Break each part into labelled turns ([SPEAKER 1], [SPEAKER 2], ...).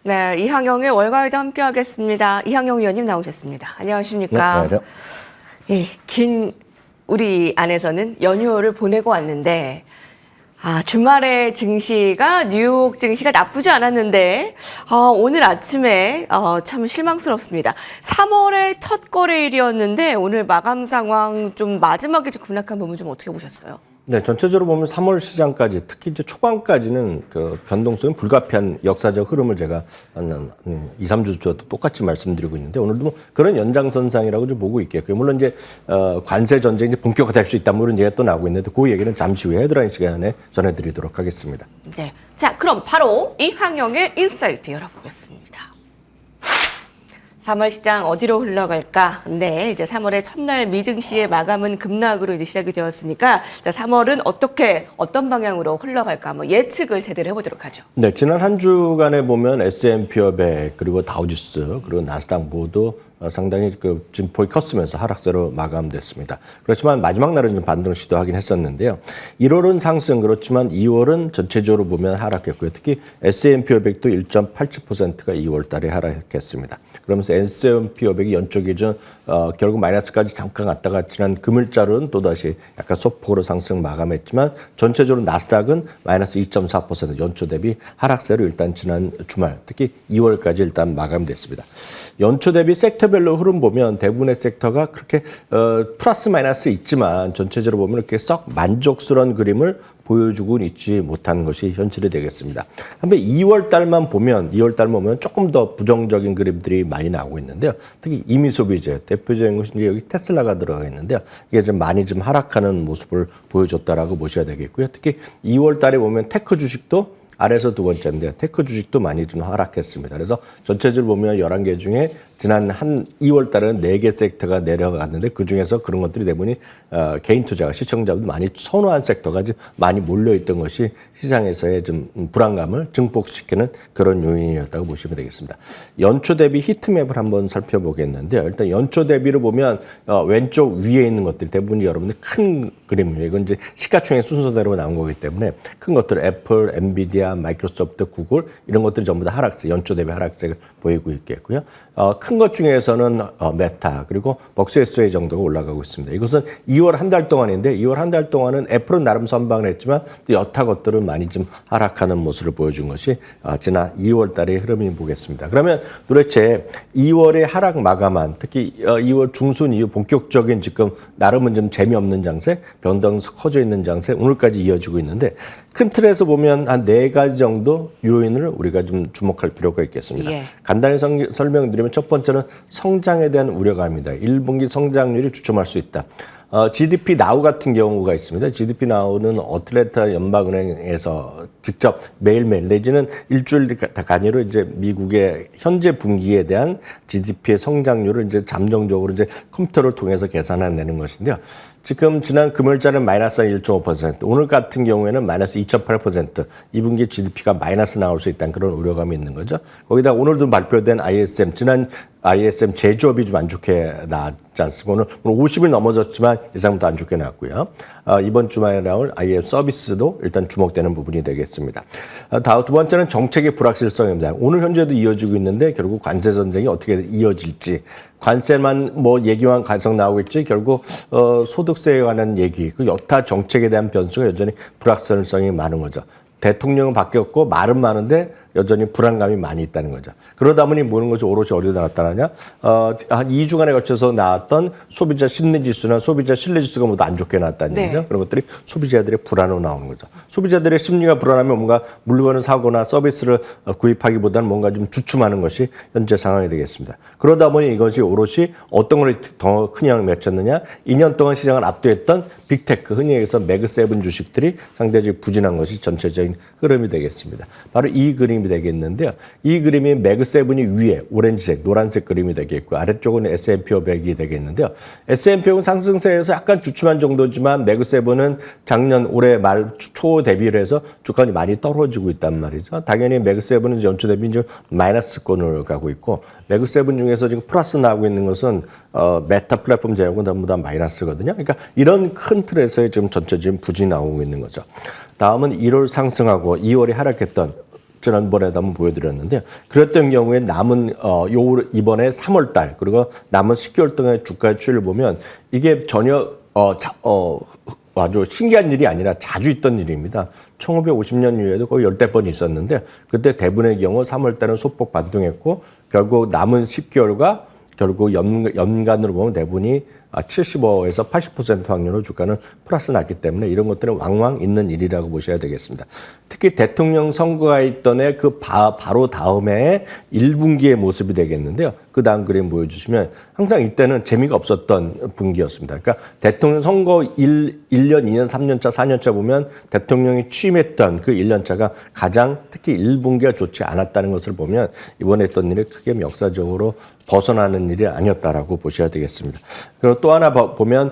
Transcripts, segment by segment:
[SPEAKER 1] 네, 이항영의 월가에도 함께하겠습니다. 이항영 위원님 나오셨습니다. 안녕하십니까?
[SPEAKER 2] 네, 안녕하세요.
[SPEAKER 1] 예, 긴 우리 안에서는 연휴를 보내고 왔는데 주말에 증시가 뉴욕 증시가 나쁘지 않았는데 오늘 아침에 참 실망스럽습니다. 3월의 첫 거래일이었는데 오늘 마감 상황 좀 마지막에 좀 급락한 부분 좀 어떻게 보셨어요?
[SPEAKER 2] 네, 전체적으로 보면 3월 시장까지 특히 이제 초반까지는 그 변동성이 불가피한 역사적 흐름을 제가 한 2, 3주 전 똑같이 말씀드리고 있는데 오늘도 뭐 그런 연장선상이라고 좀 보고 있겠고요. 물론 이제 관세 전쟁이 본격화될 수 있다 이런 얘기가 또 나오고 있는데 그 얘기는 잠시 후에 헤드라인 시간에 전해드리도록 하겠습니다.
[SPEAKER 1] 네, 자 그럼 바로 이항영의 인사이트 열어보겠습니다. 3월 시장 어디로 흘러갈까? 네, 이제 3월의 첫날 미증시의 마감은 급락으로 이제 시작이 되었으니까 자, 3월은 어떤 방향으로 흘러갈까? 뭐 예측을 제대로 해보도록 하죠.
[SPEAKER 2] 네, 지난 한 주간에 보면 S&P 500 그리고 다우지수 그리고 나스닥 모두 상당히 그 진폭이 컸으면서 하락세로 마감됐습니다. 그렇지만 마지막 날은 좀 반등을 시도하긴 했었는데요. 1월은 상승 그렇지만 2월은 전체적으로 보면 하락했고요. 특히 S&P 500도 1.87%가 2월 달에 하락했습니다. 그러면서 S&P 500이 연초 기준 결국 마이너스까지 잠깐 갔다가 지난 금일자로는 또다시 약간 소폭으로 상승 마감했지만 전체적으로 나스닥은 마이너스 2.4% 연초 대비 하락세로 일단 지난 주말 특히 2월까지 일단 마감됐습니다. 연초 대비 섹터별로 흐름 보면 대부분의 섹터가 그렇게 플러스 마이너스 있지만 전체적으로 보면 이렇게 썩 만족스러운 그림을 보여주고 있지 못한 것이 현실이 되겠습니다. 한편 2월 달만 보면 조금 더 부정적인 그림들이 많이 나오고 있는데요. 특히 임의 소비재 대표적인 것이 이제 여기 테슬라가 들어가 있는데요. 이게 좀 많이 좀 하락하는 모습을 보여줬다라고 보셔야 되겠고요. 특히 2월 달에 보면 테크 주식도 아래에서 두 번째인데 테크 주식도 많이 좀 하락했습니다. 그래서 전체적으로 보면 11개 중에 지난 한 2월 달에는 4개 섹터가 내려갔는데 그중에서 그런 것들이 대부분이 개인 투자가 시청자들 많이 선호한 섹터가 많이 몰려있던 것이 시장에서의 좀 불안감을 증폭시키는 그런 요인이었다고 보시면 되겠습니다. 연초 대비 히트맵을 한번 살펴보겠는데요. 일단 연초 대비를 보면 왼쪽 위에 있는 것들 대부분 여러분들 큰 그림이에요. 이건 이제 시가총액 순서대로 나온 거기 때문에 큰 것들 애플, 엔비디아, 마이크로소프트, 구글 이런 것들이 전부 다 하락세, 연초 대비 하락세를 보이고 있겠고요. 큰 것 중에서는 메타 그리고 벅스SOA 정도가 올라가고 있습니다. 이것은 2월 한 달 동안인데 2월 한 달 동안은 애플은 나름 선방을 했지만 또 여타 것들은 많이 좀 하락하는 모습을 보여준 것이 지난 2월 달의 흐름이 보겠습니다. 그러면 도대체 2월에 하락 마감한 특히 2월 중순 이후 본격적인 지금 나름은 좀 재미없는 장세, 변동 커져 있는 장세 오늘까지 이어지고 있는데 큰 틀에서 보면 한 4가지 정도 요인을 우리가 좀 주목할 필요가 있겠습니다.
[SPEAKER 1] 예.
[SPEAKER 2] 간단히 설명드리면 첫 번째는 성장에 대한 우려감입니다. 1분기 성장률이 주춤할 수 있다. GDP 나우 같은 경우가 있습니다. GDP 나우는 어틀랜타 연방은행에서 직접 매일매일 내지는 일주일 단위로 이제 미국의 현재 분기에 대한 GDP의 성장률을 이제 잠정적으로 이제 컴퓨터를 통해서 계산해내는 것인데요. 지금 지난 금요일자는 마이너스 1.5%, 오늘 같은 경우에는 마이너스 2.8%, 2분기 GDP가 마이너스 나올 수 있다는 그런 우려감이 있는 거죠. 거기다 오늘도 발표된 ISM, 지난 ISM 제조업이 좀 안 좋게 나왔지 않습니까? 오늘 50일 넘어졌지만 예상보다 안 좋게 나왔고요. 이번 주말에 나올 IM 서비스도 일단 주목되는 부분이 되겠습니다. 두 번째는 정책의 불확실성입니다. 오늘 현재도 이어지고 있는데 결국 관세 전쟁이 어떻게 이어질지 관세만 뭐 얘기만 가성 나오고 있지 결국 소득세에 관한 얘기 그 여타 정책에 대한 변수가 여전히 불확실성이 많은 거죠. 대통령은 바뀌었고 말은 많은데 여전히 불안감이 많이 있다는 거죠. 그러다 보니 모든 것이 오롯이 어디다 나타나냐? 한 2주간에 걸쳐서 나왔던 소비자 심리지수나 소비자 신뢰지수가 모두 안 좋게 나왔다는 얘기죠. 그런 것들이 소비자들의 불안으로 나오는 거죠. 소비자들의 심리가 불안하면 뭔가 물건을 사거나 서비스를 구입하기보다는 뭔가 좀 주춤하는 것이 현재 상황이 되겠습니다. 그러다 보니 이것이 오롯이 어떤 걸 더 큰 영향을 미쳤느냐? 2년 동안 시장을 압도했던 빅테크, 흔히 얘기해서 매그7 주식들이 상대적으로 부진한 것이 전체적인 흐름이 되겠습니다. 바로 이 그림이 되겠는데요. 이 그림이 매그7이 위에 오렌지색, 노란색 그림이 되겠고 아래쪽은 S&P 500이 되겠는데요. S&P 500은 상승세에서 약간 주춤한 정도지만 매그7은 작년 올해 말 초 대비를 해서 주가가 많이 떨어지고 있단 말이죠. 당연히 매그7은 연초 대비 이제 마이너스권을 가고 있고 매그7 중에서 지금 플러스 나오고 있는 것은 메타 플랫폼 제약은 전부 다 마이너스거든요. 그러니까 이런 큰 틀에서의 지금 전체적인 부진이 나오고 있는 거죠. 다음은 1월 상승하고 2월에 하락했던 지난번에도 한번 보여드렸는데요. 그랬던 경우에 남은 이번에 3월 달 그리고 남은 10개월 동안의 주가 추이를 보면 이게 전혀 아주 신기한 일이 아니라 자주 있던 일입니다. 1950년 이후에도 거의 10대 번 있었는데 그때 대부분의 경우 3월 달은 소폭 반등했고 결국 남은 10개월과 결국 연간으로 보면 대부분이 75에서 80% 확률로 주가는 플러스 났기 때문에 이런 것들은 왕왕 있는 일이라고 보셔야 되겠습니다. 특히 대통령 선거가 있던 해 그 바로 다음에 1분기의 모습이 되겠는데요. 그 다음 그림 보여주시면 항상 이때는 재미가 없었던 분기였습니다. 그러니까 대통령 선거 1년, 2년, 3년차, 4년차 보면 대통령이 취임했던 그 1년차가 가장 특히 1분기가 좋지 않았다는 것을 보면 이번에 했던 일이 크게 역사적으로 벗어나는 일이 아니었다라고 보셔야 되겠습니다. 그리고 또 하나 보면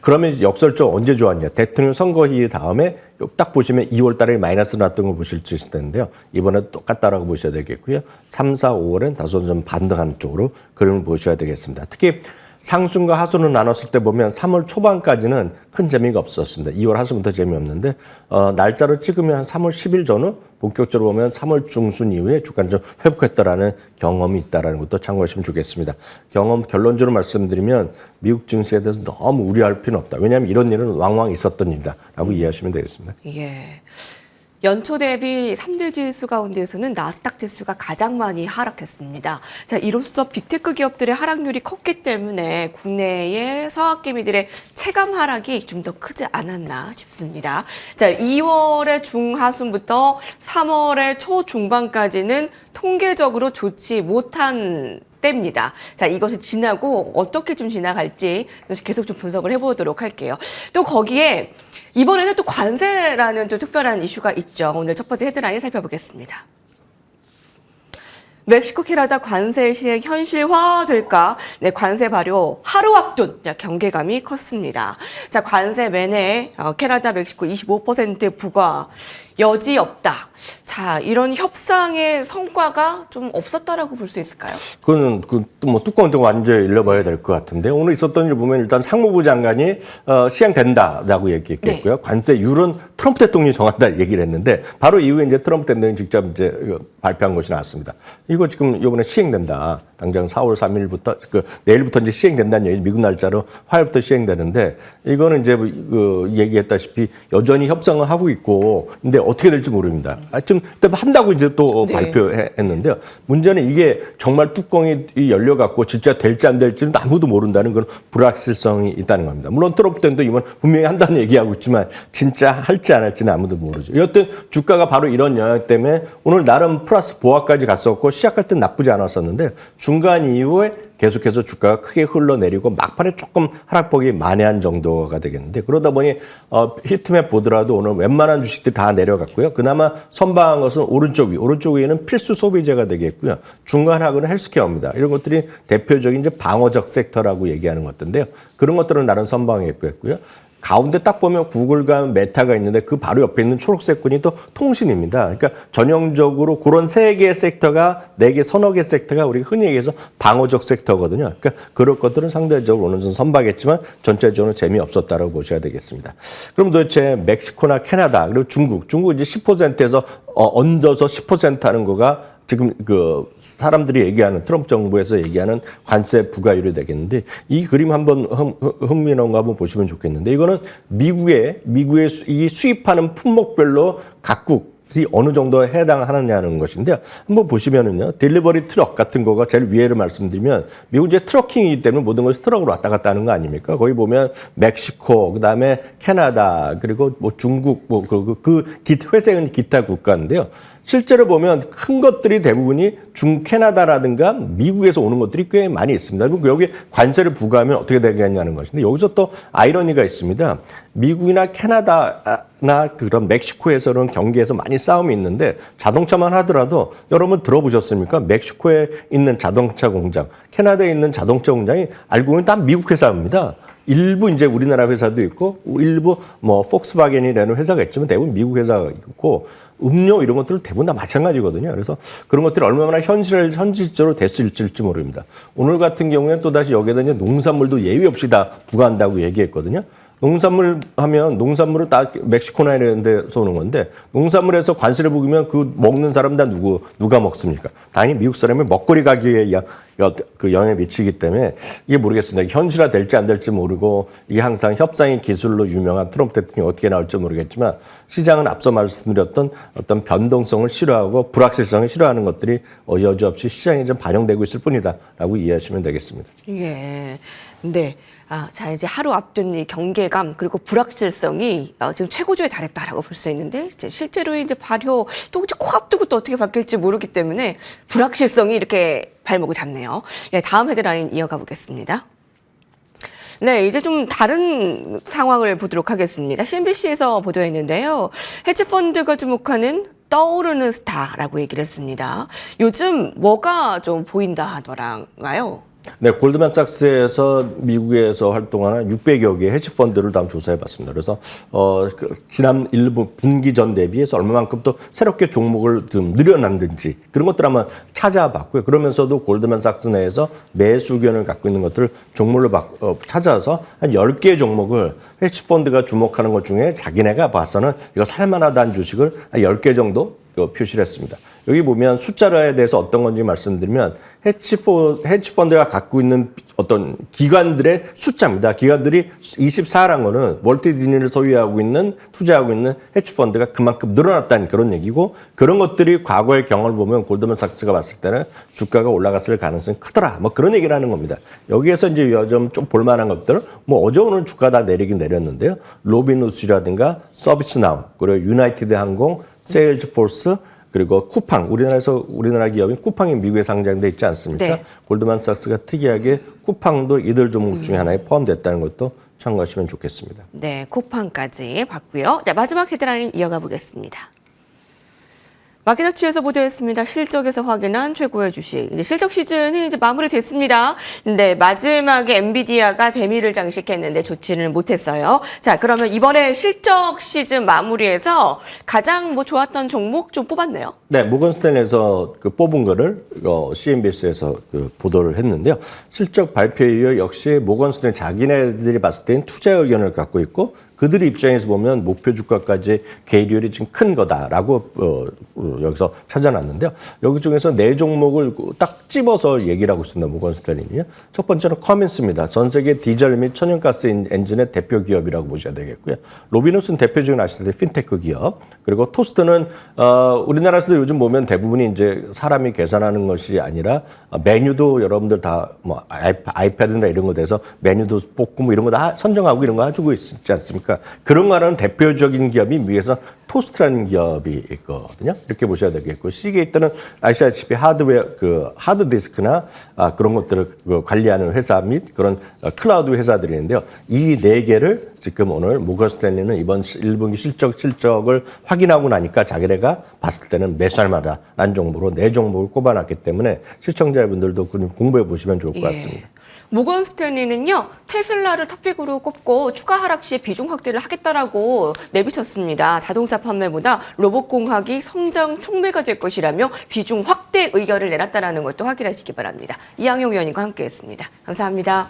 [SPEAKER 2] 그러면 역설적 언제 좋았냐? 대통령 선거 이후 다음에 딱 보시면 2월 달에 마이너스 났던 거 보실 수 있을 텐데요. 이번에 똑같다라고 보셔야 되겠고요. 3, 4, 5월은 다소 좀 반등하는 쪽으로 그림을 보셔야 되겠습니다. 특히 상순과 하순을 나눴을 때 보면 3월 초반까지는 큰 재미가 없었습니다. 2월 하순부터 재미없는데 날짜로 찍으면 한 3월 10일 전후 본격적으로 보면 3월 중순 이후에 주가는 좀 회복했다라는 경험이 있다라는 것도 참고하시면 좋겠습니다. 결론적으로 말씀드리면 미국 증시에 대해서 너무 우려할 필요는 없다. 왜냐하면 이런 일은 왕왕 있었던 일이다라고 이해하시면 되겠습니다.
[SPEAKER 1] 예. 연초 대비 3대 지수 가운데에서는 나스닥 지수가 가장 많이 하락했습니다. 자, 이로써 빅테크 기업들의 하락률이 컸기 때문에 국내의 서학개미들의 체감 하락이 좀 더 크지 않았나 싶습니다. 자, 2월의 중하순부터 3월의 초중반까지는 통계적으로 좋지 못한 때입니다. 자, 이것을 지나고 어떻게 좀 지나갈지 계속 좀 분석을 해보도록 할게요. 또 거기에 이번에는 또 관세라는 또 특별한 이슈가 있죠. 오늘 첫 번째 헤드라인 살펴보겠습니다. 멕시코 캐나다 관세 시행 현실화될까? 네, 관세 발효 하루 앞둔 경계감이 컸습니다. 자, 관세 매내 캐나다, 멕시코 25% 부과 여지 없다. 자, 이런 협상의 성과가 좀 없었다라고 볼 수 있을까요?
[SPEAKER 2] 그거는 뭐 뚜껑을 완전히 일러봐야 될 것 같은데 오늘 있었던 일 보면 일단 상무부 장관이 시행된다라고 얘기했고요. 네. 관세율은 트럼프 대통령이 정한다 얘기를 했는데 바로 이후에 이제 트럼프 대통령이 직접 이제 발표한 것이 나왔습니다. 이거 지금 이번에 시행된다. 당장 4월 3일부터 내일부터 이제 시행된다는 얘기 미국 날짜로 화요일부터 시행되는데 이거는 이제 얘기했다시피 여전히 협상을 하고 있고 근데 어떻게 될지 모릅니다. 지금 한다고 이제 또 네. 발표했는데요. 문제는 이게 정말 뚜껑이 열려갖고 진짜 될지 안 될지는 아무도 모른다는 그런 불확실성이 있다는 겁니다. 물론 트럼프 때도 이번 분명히 한다는 얘기하고 있지만 진짜 할지 안 할지는 아무도 모르죠. 여튼 주가가 바로 이런 영향 때문에 오늘 나름 플러스 보합까지 갔었고 시작할 땐 나쁘지 않았었는데 중간 이후에 계속해서 주가가 크게 흘러내리고 막판에 조금 하락폭이 만회한 정도가 되겠는데 그러다 보니 히트맵 보더라도 오늘 웬만한 주식들이 다 내려갔고요. 그나마 선방한 것은 오른쪽 위에는 필수 소비재가 되겠고요. 중간 하락은 헬스케어입니다. 이런 것들이 대표적인 이제 방어적 섹터라고 얘기하는 것들인데요. 그런 것들은 나름 선방했고요. 가운데 딱 보면 구글과 메타가 있는데 그 바로 옆에 있는 초록색 끈이 또 통신입니다. 그러니까 전형적으로 그런 세 개의 섹터가 네 개 서너 개 섹터가 우리가 흔히 얘기해서 방어적 섹터거든요. 그러니까 그런 것들은 상대적으로 어느 정도 선박했지만 전체적으로 재미없었다고 보셔야 되겠습니다. 그럼 도대체 멕시코나 캐나다 그리고 중국 이제 10%에서 얹어서 10% 하는 거가 지금 사람들이 얘기하는 트럼프 정부에서 얘기하는 관세 부과율이 되겠는데 이 그림 한번 흥미로운 거 한번 보시면 좋겠는데 이거는 미국의 이 수입하는 품목별로 각국이 어느 정도에 해당하느냐는 것인데요. 한번 보시면은요. 딜리버리 트럭 같은 거가 제일 위에를 말씀드리면 미국 이제 트럭킹이기 때문에 모든 것이 트럭으로 왔다 갔다 하는 거 아닙니까? 거기 보면 멕시코, 그다음에 캐나다, 그리고 뭐 중국 회색은 기타 국가인데요. 실제로 보면 큰 것들이 대부분이 캐나다라든가 미국에서 오는 것들이 꽤 많이 있습니다. 그리고 여기 관세를 부과하면 어떻게 되겠냐는 것인데 여기서 또 아이러니가 있습니다. 미국이나 캐나다나 그런 멕시코에서는 경계에서 많이 싸움이 있는데 자동차만 하더라도 여러분 들어보셨습니까? 멕시코에 있는 자동차 공장, 캐나다에 있는 자동차 공장이 알고 보면 다 미국 회사입니다. 일부 이제 우리나라 회사도 있고 일부 뭐 폭스바겐이라는 회사가 있지만 대부분 미국 회사가 있고 음료 이런 것들은 대부분 다 마찬가지거든요. 그래서 그런 것들이 얼마나 현실적으로 됐을지 모릅니다. 오늘 같은 경우에는 또다시 여기에다 이제 농산물도 예외 없이 다 부과한다고 얘기했거든요. 농산물 하면 농산물을 다 멕시코나 이런 데서 오는 건데 농산물에서 관세를 부으면 그 먹는 사람 다 누가 먹습니까? 당연히 미국 사람이 먹거리 가격에 그 영향을 미치기 때문에 이게 모르겠습니다. 현실화 될지 안 될지 모르고 이게 항상 협상의 기술로 유명한 트럼프 대통령이 어떻게 나올지 모르겠지만 시장은 앞서 말씀드렸던 어떤 변동성을 싫어하고 불확실성을 싫어하는 것들이 여지없이 시장에 좀 반영되고 있을 뿐이다라고 이해하시면 되겠습니다.
[SPEAKER 1] 예. 네. 자, 이제 하루 앞둔 이 경계감 그리고 불확실성이 지금 최고조에 달했다라고 볼 수 있는데 이제 실제로 이제 발효 또 이제 코앞두고 또 어떻게 바뀔지 모르기 때문에 불확실성이 이렇게 발목을 잡네요. 예, 다음 헤드라인 이어가 보겠습니다. 네, 이제 좀 다른 상황을 보도록 하겠습니다. CNBC에서 보도했는데요. 헤지펀드가 주목하는 떠오르는 스타라고 얘기를 했습니다. 요즘 뭐가 좀 보인다 하더라고요.
[SPEAKER 2] 네, 골드만삭스에서 미국에서 활동하는 600여 개의 헤지펀드를 다음 조사해봤습니다. 그래서 지난 1분 분기 전 대비해서 얼마만큼 또 새롭게 종목을 좀 늘여놨는지 그런 것들 한번 찾아봤고요. 그러면서도 골드만삭스 내에서 매수 의견을 갖고 있는 것들을 종목으로 찾아서 한 10개 종목을 헤지펀드가 주목하는 것 중에 자기네가 봐서는 이거 살만하다는 주식을 한 10개 정도 표시를 했습니다. 여기 보면 숫자에 대해서 어떤 건지 말씀드리면 헤지펀드가 갖고 있는 어떤 기관들의 숫자입니다. 기관들이 24라는 거는 월트 디즈니를 소유하고 있는 투자하고 있는 헤지펀드가 그만큼 늘어났다는 그런 얘기고 그런 것들이 과거의 경험을 보면 골드만삭스가 봤을 때는 주가가 올라갔을 가능성이 크더라. 뭐 그런 얘기를 하는 겁니다. 여기에서 이제 요즘 좀 볼만한 것들 뭐 어제 오늘 주가 다 내리긴 내렸는데요. 로빈후스라든가 서비스나우 그리고 유나이티드 항공 세일즈포스 그리고 쿠팡 우리나라 기업인 쿠팡이 미국에 상장돼 있지 않습니까?
[SPEAKER 1] 네.
[SPEAKER 2] 골드만삭스가 특이하게 쿠팡도 이들 종목 중에 하나에 포함됐다는 것도 참고하시면 좋겠습니다.
[SPEAKER 1] 네, 쿠팡까지 봤고요. 자, 마지막 헤드라인 이어가 보겠습니다. 마켓워치에서 보도했습니다. 실적에서 확인한 최고의 주식. 이제 실적 시즌이 이제 마무리됐습니다. 근데 마지막에 엔비디아가 대미를 장식했는데 좋지는 못했어요. 자, 그러면 이번에 실적 시즌 마무리에서 가장 좋았던 종목 좀 뽑았네요.
[SPEAKER 2] 네, 모건스탠에서 뽑은 거를 CNBC에서 보도를 했는데요. 실적 발표 이후 역시 모건스탠 자기네들이 봤을 때는 투자 의견을 갖고 있고 그들의 입장에서 보면 목표 주가까지 괴리율이 좀 큰 거다라고 여기서 찾아놨는데요. 여기 중에서 네 종목을 딱 집어서 얘기를 하고 있습니다. 모건스탠리는요. 첫 번째는 커민스입니다. 전 세계 디젤 및 천연가스 엔진의 대표 기업이라고 보셔야 되겠고요. 로빈후스는 대표적인 아시다시피 핀테크 기업. 그리고 토스트는 우리나라에서도 요즘 보면 대부분이 이제 사람이 계산하는 것이 아니라 메뉴도 여러분들 다 뭐 아이패드나 이런 거 돼서 메뉴도 뽑고 뭐 이런 거 다 선정하고 이런 거 해주고 있지 않습니까? 그런 거 하는 대표적인 기업이 미국에서 토스트라는 기업이 있거든요. 이렇게 보셔야 되겠고 시게이트는 아시다시피 하드디스크나 그런 것들을 관리하는 회사 및 그런 클라우드 회사들이 있는데요. 이 네 개를 지금 오늘 모건스탠리는 이번 1분기 실적을 확인하고 나니까 자기네가 봤을 때는 매수할 만하다라는 정보로 네 종목을 꼽아놨기 때문에 시청자분들도 공부해 보시면 좋을 것 같습니다.
[SPEAKER 1] 모건스탠리는요, 테슬라를 탑픽으로 꼽고 추가 하락 시에 비중 확대를 하겠다라고 내비쳤습니다. 자동차 판매보다 로봇공학이 성장 촉매가 될 것이라며 비중 확대 의견을 내놨다는 것도 확인하시기 바랍니다. 이항용 위원님과 함께했습니다. 감사합니다.